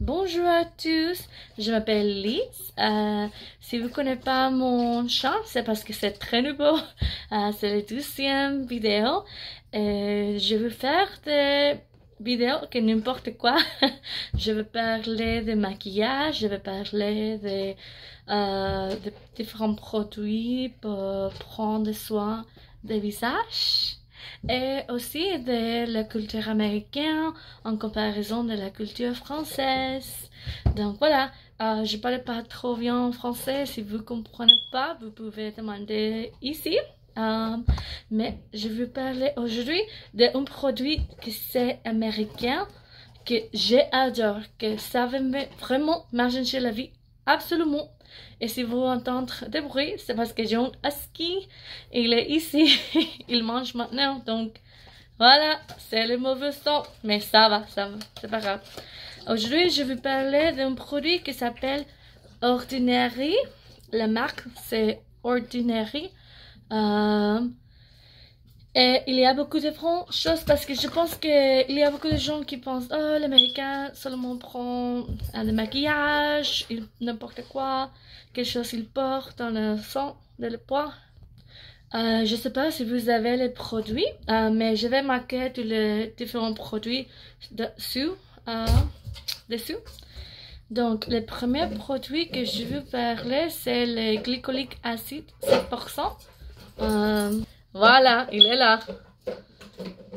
Bonjour à tous, je m'appelle Lise. Si vous ne connaissez pas mon chant, c'est parce que c'est très nouveau. C'est la 12e vidéo. Je vais faire des vidéos que n'importe quoi. Je vais parler de maquillage, je vais parler de différents produits pour prendre soin des visages. Et aussi de la culture américaine en comparaison de la culture française. Donc voilà, je parle pas trop bien français. Si vous comprenez pas, vous pouvez demander ici. Mais je vais parler aujourd'hui d'un produit que c'est américain, que j'adore, que ça va vraiment changer la vie. Absolument. Et si vous entendez des bruits, c'est parce que j'ai un husky. Il est ici. Il mange maintenant. Donc, voilà. C'est le mauvais son. Mais ça va. C'est pas grave. Aujourd'hui, je vais parler d'un produit qui s'appelle Ordinary. La marque, c'est Ordinary. Et il y a beaucoup de choses parce que je pense qu'il y a beaucoup de gens qui pensent oh, l'américain seulement prend le maquillage, n'importe quoi, quelque chose qu'il porte dans le sang, dans le poids. Je sais pas si vous avez les produits, mais je vais marquer tous les différents produits dessus. Dessus. Donc, le premier produit que je veux parler, c'est le glycolique acide 7%. Voilà, il est là.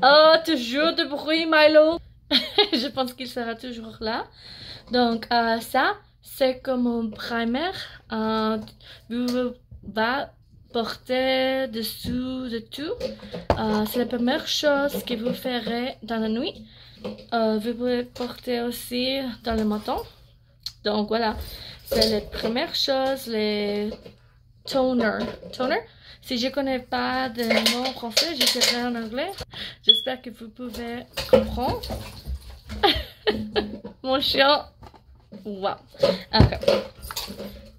Oh, toujours de bruit, Milo. Je pense qu'il sera toujours là. Donc, ça, c'est comme un primer. Vous va porter dessous de tout. C'est la première chose que vous ferez dans la nuit. Vous pouvez porter aussi dans le matin. Donc, voilà. C'est la première chose, les toner. Toner. Si je connais pas de mot en français, je dirai en anglais. J'espère que vous pouvez comprendre. Mon chien. Wow. Ok.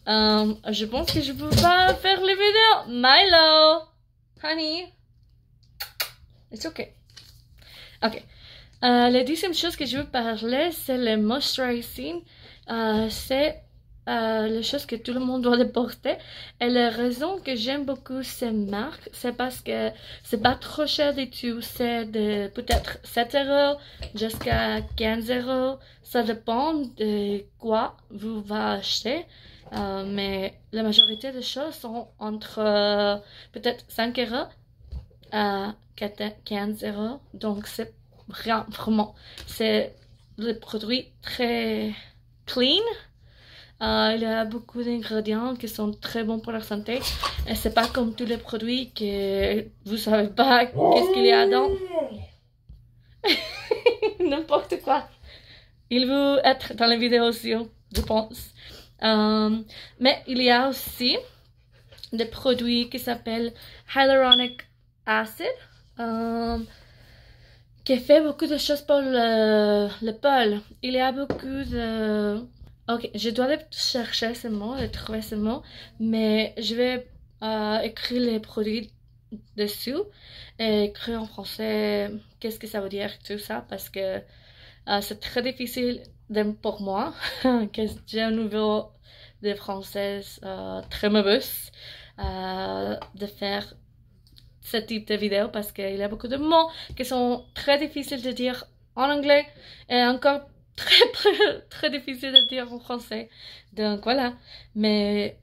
Je pense que je peux pas faire les vidéos. Milo. Honey. It's okay. Ok. La deuxième chose que je veux parler, c'est le moisturizing. C'est la chose que tout le monde doit le porter. Et la raison que j'aime beaucoup ces marques, c'est parce que c'est pas trop cher du tout. C'est de peut-être 7 € jusqu'à 15 €. Ça dépend de quoi vous va acheter. Mais la majorité des choses sont entre peut-être 5 € à 15 €. Donc c'est vraiment, c'est le produit très clean. Il y a beaucoup d'ingrédients qui sont très bons pour la santé. Et c'est pas comme tous les produits que vous savez pas qu'est-ce qu'il y a dedans. N'importe quoi. Il veut être dans la vidéo aussi, je pense. Mais il y a aussi des produits qui s'appellent hyaluronic acid. Qui fait beaucoup de choses pour le pôle. Il y a beaucoup de... Ok, je dois chercher ce mot, trouver ce mot, mais je vais écrire les produits dessus et écrire en français qu'est-ce que ça veut dire tout ça parce que c'est très difficile pour moi que j'ai un niveau de française très mauvais de faire ce type de vidéo parce qu'il y a beaucoup de mots qui sont très difficiles de dire en anglais et encore très difficile de dire en français. Donc voilà. Mais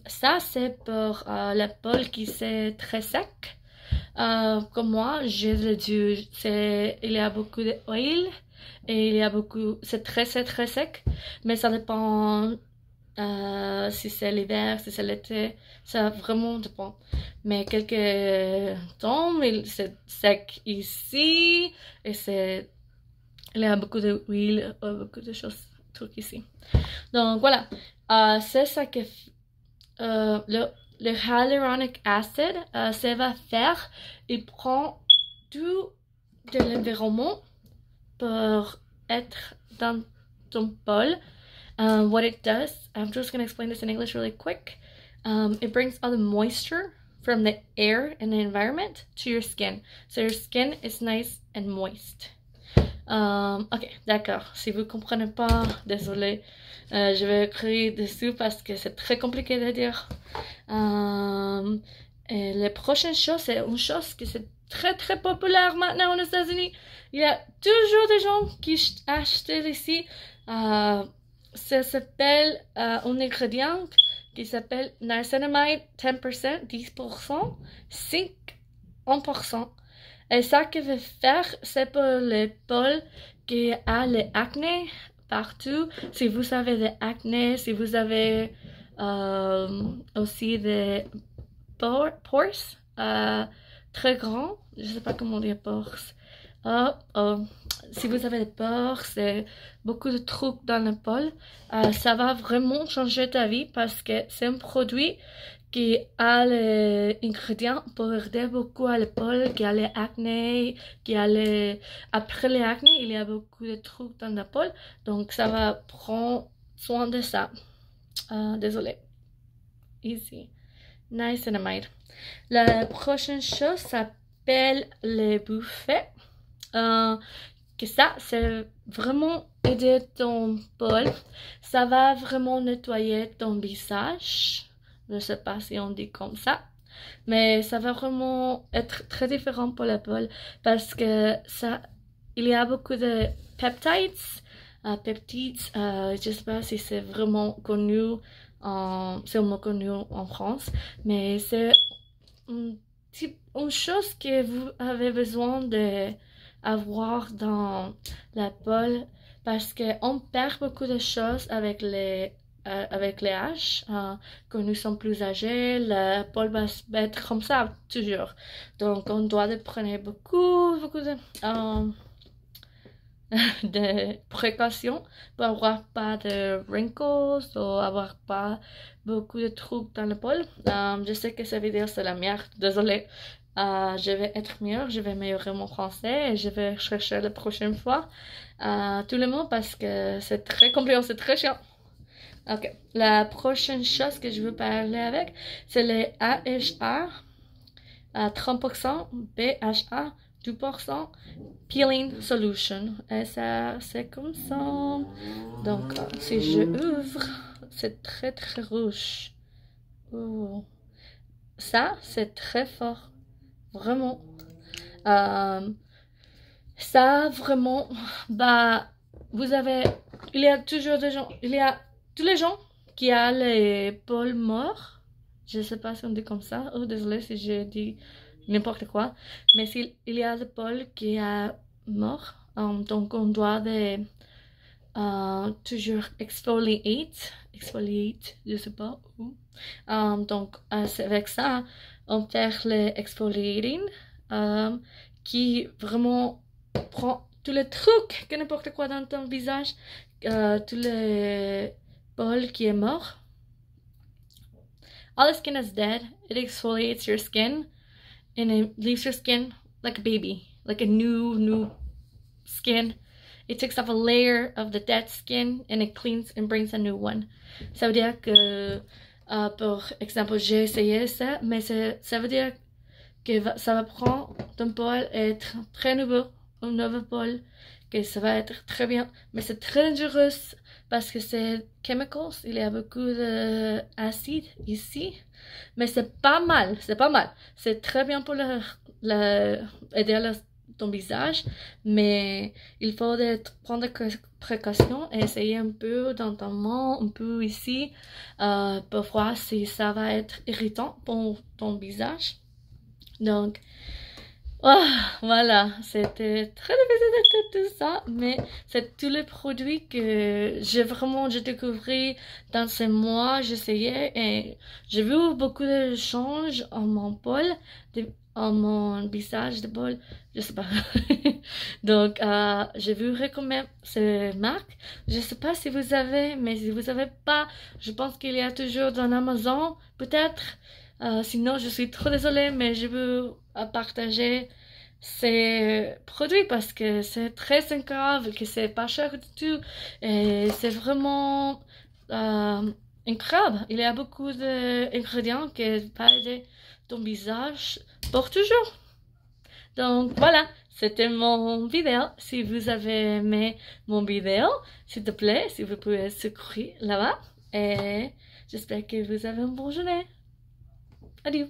ça c'est pour la peau qui c'est très sec. Comme moi, j'ai le dieu. Il y a beaucoup d'huile et il y a beaucoup. C'est très sec. Mais ça dépend. Si c'est l'hiver, si c'est l'été, ça vraiment dépend. Mais quelques temps, c'est sec ici et il y a beaucoup d'huile, beaucoup de choses, trucs ici. Donc voilà, c'est ça que le hyaluronic acid, ça va faire. Il prend tout de l'environnement pour être dans ton bol. What it does, I'm just going to explain this in English really quick. It brings all the moisture from the air and the environment to your skin. So your skin is nice and moist. Ok, d'accord. Si vous comprenez pas, désolé. Je vais écrire dessus parce que c'est très compliqué de dire. Et la prochaine chose, c'est une chose qui c'est très très populaire maintenant aux États-Unis. Il y a toujours des gens qui achètent ici. Ça s'appelle un ingrédient qui s'appelle niacinamide 10%, 10%, 5, 1%. Et ça que veut faire, c'est pour les peaux qui a l'acné partout. Si vous avez de l'acné, si vous avez aussi des pores très grands, je sais pas comment dire pores. Si vous avez des pores, c'est beaucoup de trucs dans le peau, ça va vraiment changer ta vie parce que c'est un produit qui a les ingrédients pour aider beaucoup à l'épaule, qui a les acné, qui a les... Après les acné, il y a beaucoup de trucs dans la peau, donc ça va prendre soin de ça. Désolé. Ici. Niacinamide. La prochaine chose s'appelle les bouffées. Que ça, c'est vraiment aider ton peau. Ça va vraiment nettoyer ton visage. Je sais pas si on dit comme ça. Mais ça va vraiment être très différent pour la peau. Parce que ça, il y a beaucoup de peptides. Je sais pas si c'est vraiment connu. C'est vraiment connu en France. Mais c'est une chose que vous avez besoin de avoir dans la peau parce qu'on perd beaucoup de choses avec les âges. Quand nous sommes plus âgés, la peau va être comme ça toujours. Donc on doit prendre beaucoup de précautions pour avoir pas de wrinkles ou avoir pas beaucoup de trucs dans le peau. Je sais que cette vidéo c'est la merde, désolé. Je vais être meilleure, je vais améliorer mon français et je vais chercher la prochaine fois tout le monde parce que c'est très compliqué, c'est très chiant. Ok, la prochaine chose que je veux parler avec, c'est les AHA, 30%, BHA, 2%, Peeling Solution. Et ça, c'est comme ça. Donc, si je ouvre, c'est très très rouge. Oh. Ça, c'est très fort. Vraiment. Ça, vraiment, bah, vous avez, il y a toujours des gens, il y a tous les gens qui ont les peaux morts. Je sais pas si on dit comme ça. Oh, désolé si je dis n'importe quoi. Mais s'il y a des peaux qui sont morts, donc on doit toujours exfoliate, je sais pas où. Donc, avec ça, on fait l'exfoliating qui vraiment prend tous les trucs, que n'importe quoi dans ton visage, tous les peaux qui est mort. All the skin is dead. It exfoliates your skin and it leaves your skin like a baby, like a new skin. It takes off a layer of the dead skin and it cleans and brings a new one. Ça veut dire que, par exemple, j'ai essayé ça, mais ça veut dire que ça va prendre ton peau être très nouveau, une nouvelle peau, que ça va être très bien. Mais c'est très dangereux parce que c'est chemicals, il y a beaucoup d'acide ici. Mais c'est pas mal, c'est pas mal. C'est très bien pour aider ton visage, mais il faut prendre des précautions et essayer un peu dans ton main, un peu ici, pour voir si ça va être irritant pour ton visage. Donc, voilà, c'était très difficile de tout ça, mais c'est tous les produits que j'ai découvert dans ces mois, j'essayais et j'ai vu beaucoup de changes en mon peau, en mon visage de peau, je sais pas. Donc, je vous recommande ces marques. Je sais pas si vous avez, mais si vous avez pas, je pense qu'il y a toujours dans Amazon, peut-être. Sinon, je suis trop désolée, mais je veux partager ces produits parce que c'est très incroyable, que c'est pas cher du tout et c'est vraiment incroyable. Il y a beaucoup d'ingrédients qui vont aider ton visage pour toujours. Donc voilà, c'était mon vidéo. Si vous avez aimé mon vidéo, s'il te plaît, si vous pouvez souscrire là-bas. Et j'espère que vous avez une bonne journée. Adieu.